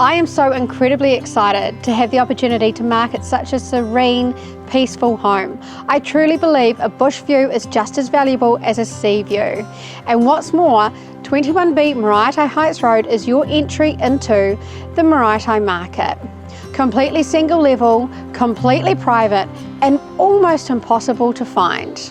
I am so incredibly excited to have the opportunity to market such a serene, peaceful home. I truly believe a bush view is just as valuable as a sea view. And what's more, 21B Maraetai Heights Road is your entry into the Maraetai market. Completely single level, completely private, and almost impossible to find.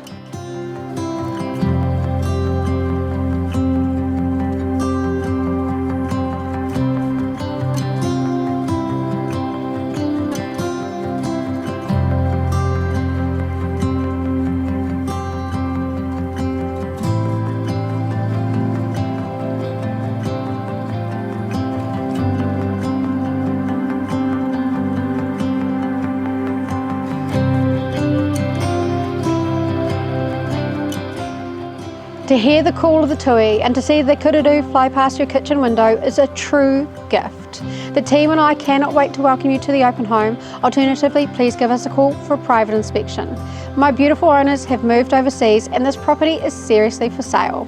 To hear the call of the tui and to see the kereru fly past your kitchen window is a true gift. The team and I cannot wait to welcome you to the open home. Alternatively, please give us a call for a private inspection. My beautiful owners have moved overseas and this property is seriously for sale.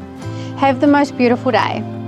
Have the most beautiful day.